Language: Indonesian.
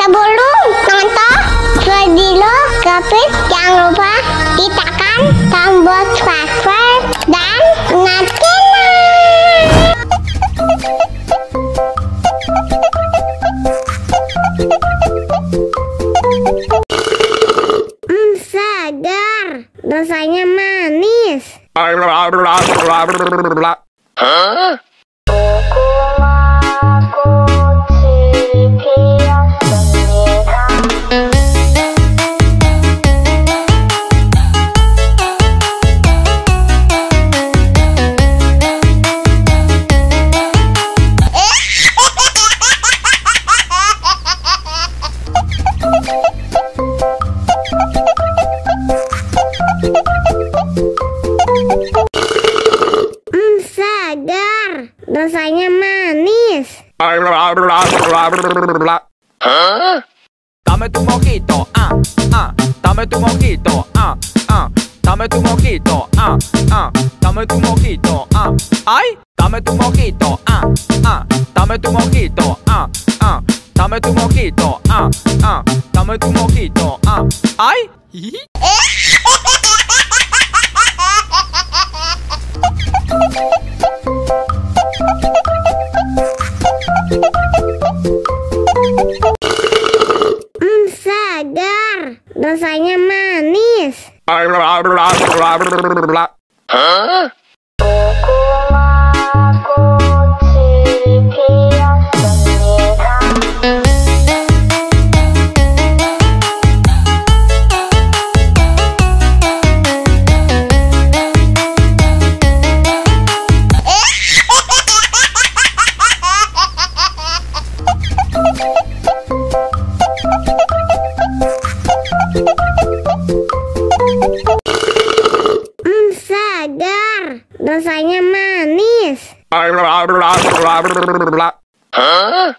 Sebelum nonton video Gapit, jangan lupa tekan tombol subscribe dan nyalakan. Segar, rasanya manis. Segar, rasanya manis. Dame tu mojito, dame tu mojito, dame tu mojito, dame tu mojito, ay, dame tu mojito, dame tu mojito, dame tu mojito, dame tu mojito, ay. Segar, rasanya manis. Segar, rasanya manis. Huh?